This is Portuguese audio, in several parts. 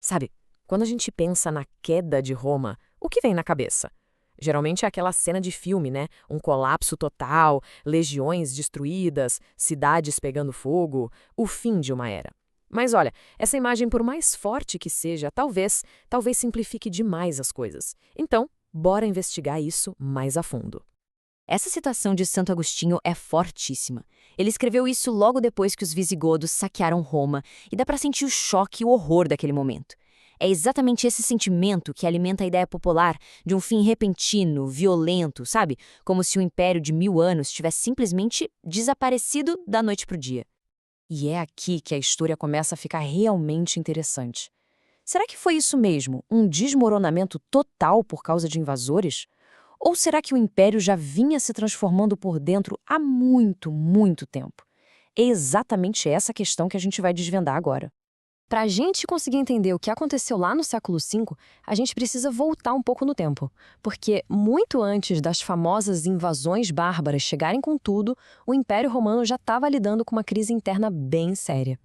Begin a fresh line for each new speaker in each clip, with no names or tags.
Sabe, quando a gente pensa na queda de Roma, o que vem na cabeça? Geralmente é aquela cena de filme, né? Um colapso total, legiões destruídas, cidades pegando fogo, o fim de uma era. Mas olha, essa imagem, por mais forte que seja, talvez simplifique demais as coisas. Então, bora investigar isso mais a fundo.
Essa citação de Santo Agostinho é fortíssima. Ele escreveu isso logo depois que os visigodos saquearam Roma, e dá para sentir o choque e o horror daquele momento. É exatamente esse sentimento que alimenta a ideia popular de um fim repentino, violento, sabe? Como se o império de 1000 anos tivesse simplesmente desaparecido da noite para o dia. E é aqui que a história começa a ficar realmente interessante. Será que foi isso mesmo, um desmoronamento total por causa de invasores? Ou será que o império já vinha se transformando por dentro há muito, muito tempo? É exatamente essa questão que a gente vai desvendar agora.
Para a gente conseguir entender o que aconteceu lá no século V, a gente precisa voltar um pouco no tempo. Porque, muito antes das famosas invasões bárbaras chegarem com tudo, o Império Romano já estava lidando com uma crise interna bem séria.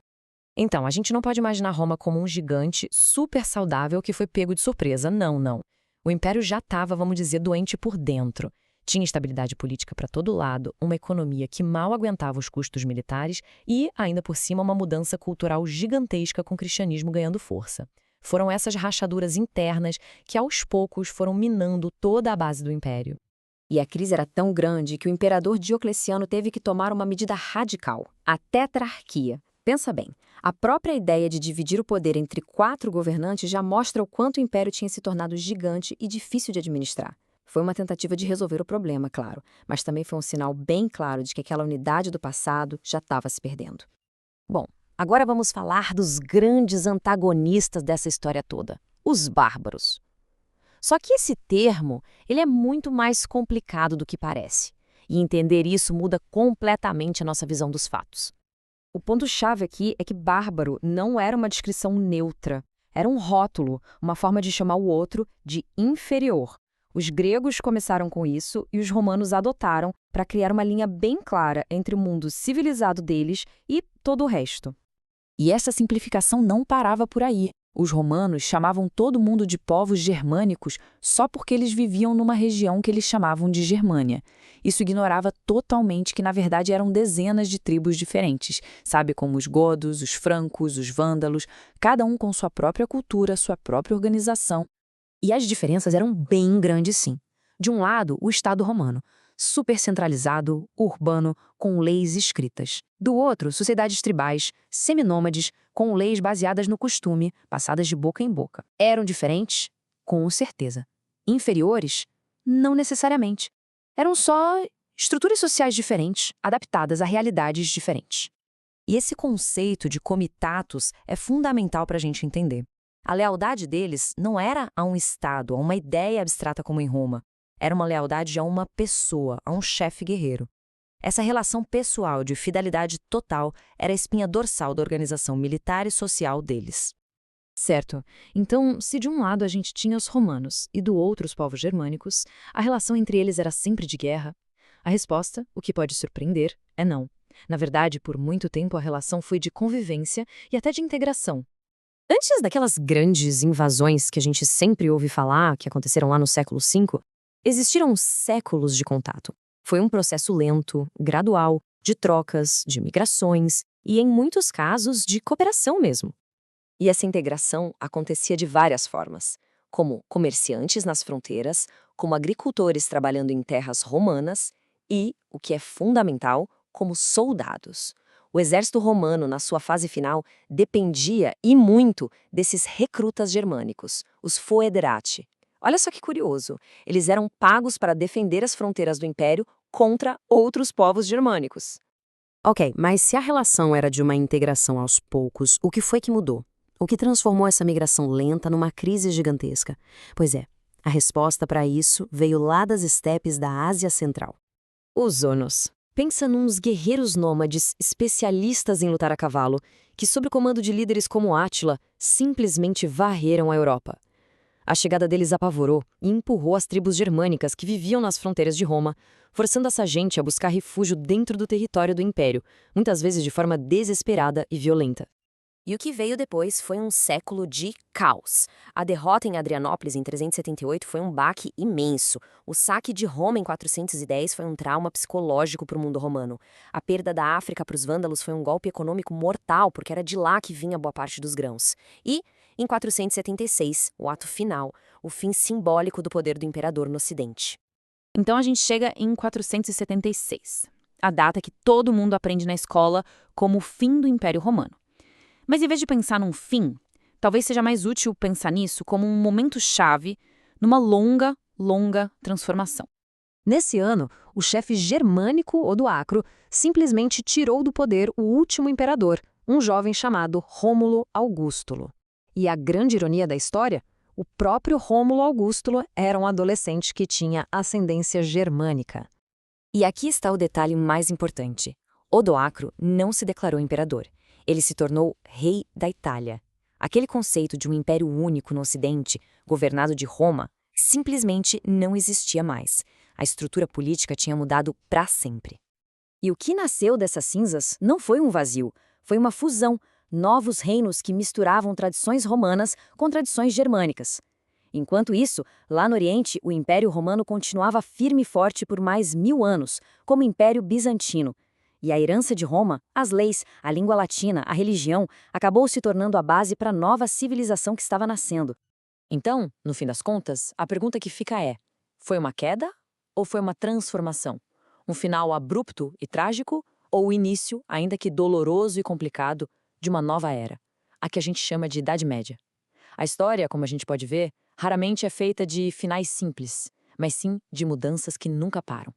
Então, a gente não pode imaginar Roma como um gigante super saudável que foi pego de surpresa. Não, não. O Império já estava, vamos dizer, doente por dentro. Tinha instabilidade política para todo lado, uma economia que mal aguentava os custos militares e, ainda por cima, uma mudança cultural gigantesca com o cristianismo ganhando força. Foram essas rachaduras internas que, aos poucos, foram minando toda a base do império.
E a crise era tão grande que o imperador Diocleciano teve que tomar uma medida radical, a tetrarquia. Pensa bem, a própria ideia de dividir o poder entre 4 governantes já mostra o quanto o império tinha se tornado gigante e difícil de administrar. Foi uma tentativa de resolver o problema, claro, mas também foi um sinal bem claro de que aquela unidade do passado já estava se perdendo.
Bom, agora vamos falar dos grandes antagonistas dessa história toda, os bárbaros. Só que esse termo, ele é muito mais complicado do que parece. E entender isso muda completamente a nossa visão dos fatos. O ponto-chave aqui é que bárbaro não era uma descrição neutra. Era um rótulo, uma forma de chamar o outro de inferior. Os gregos começaram com isso e os romanos adotaram para criar uma linha bem clara entre o mundo civilizado deles e todo o resto.
E essa simplificação não parava por aí. Os romanos chamavam todo mundo de povos germânicos só porque eles viviam numa região que eles chamavam de Germânia. Isso ignorava totalmente que, na verdade, eram dezenas de tribos diferentes, sabe, como os godos, os francos, os vândalos, cada um com sua própria cultura, sua própria organização. E as diferenças eram bem grandes, sim. De um lado, o Estado romano, super centralizado, urbano, com leis escritas. Do outro, sociedades tribais, seminômades, com leis baseadas no costume, passadas de boca em boca. Eram diferentes? Com certeza. Inferiores? Não necessariamente. Eram só estruturas sociais diferentes, adaptadas a realidades diferentes.
E esse conceito de comitatus é fundamental para a gente entender. A lealdade deles não era a um Estado, a uma ideia abstrata como em Roma. Era uma lealdade a uma pessoa, a um chefe guerreiro. Essa relação pessoal de fidelidade total era a espinha dorsal da organização militar e social deles. Certo. Então, se de um lado a gente tinha os romanos e do outro os povos germânicos, a relação entre eles era sempre de guerra? A resposta, o que pode surpreender, é não. Na verdade, por muito tempo a relação foi de convivência e até de integração. Antes daquelas grandes invasões que a gente sempre ouve falar, que aconteceram lá no século V, existiram séculos de contato. Foi um processo lento, gradual, de trocas, de migrações e, em muitos casos, de cooperação mesmo. E essa integração acontecia de várias formas, como comerciantes nas fronteiras, como agricultores trabalhando em terras romanas e, o que é fundamental, como soldados. O exército romano, na sua fase final, dependia, e muito, desses recrutas germânicos, os foederati. Olha só que curioso, eles eram pagos para defender as fronteiras do império contra outros povos germânicos. Ok, mas se a relação era de uma integração aos poucos, o que foi que mudou? O que transformou essa migração lenta numa crise gigantesca? Pois é, a resposta para isso veio lá das estepes da Ásia Central. Os Hunos. Pensa nos guerreiros nômades especialistas em lutar a cavalo, que, sob o comando de líderes como Átila, simplesmente varreram a Europa. A chegada deles apavorou e empurrou as tribos germânicas que viviam nas fronteiras de Roma, forçando essa gente a buscar refúgio dentro do território do império, muitas vezes de forma desesperada e violenta.
E o que veio depois foi um século de caos. A derrota em Adrianópolis em 378 foi um baque imenso. O saque de Roma em 410 foi um trauma psicológico para o mundo romano. A perda da África para os vândalos foi um golpe econômico mortal, porque era de lá que vinha boa parte dos grãos. E, em 476, o ato final, o fim simbólico do poder do imperador no Ocidente.
Então a gente chega em 476, a data que todo mundo aprende na escola como o fim do Império Romano. Mas em vez de pensar num fim, talvez seja mais útil pensar nisso como um momento-chave numa longa, longa transformação.
Nesse ano, o chefe germânico Odoacro simplesmente tirou do poder o último imperador, um jovem chamado Rômulo Augustulo. E a grande ironia da história? O próprio Rômulo Augustulo era um adolescente que tinha ascendência germânica.
E aqui está o detalhe mais importante. Odoacro não se declarou imperador. Ele se tornou rei da Itália. Aquele conceito de um império único no Ocidente, governado de Roma, simplesmente não existia mais. A estrutura política tinha mudado para sempre. E o que nasceu dessas cinzas não foi um vazio, foi uma fusão, novos reinos que misturavam tradições romanas com tradições germânicas. Enquanto isso, lá no Oriente, o Império Romano continuava firme e forte por mais 1000 anos, como Império Bizantino. E a herança de Roma, as leis, a língua latina, a religião, acabou se tornando a base para a nova civilização que estava nascendo. Então, no fim das contas, a pergunta que fica é: foi uma queda ou foi uma transformação? Um final abrupto e trágico ou o início, ainda que doloroso e complicado, de uma nova era, a que a gente chama de Idade Média? A história, como a gente pode ver, raramente é feita de finais simples, mas sim de mudanças que nunca param.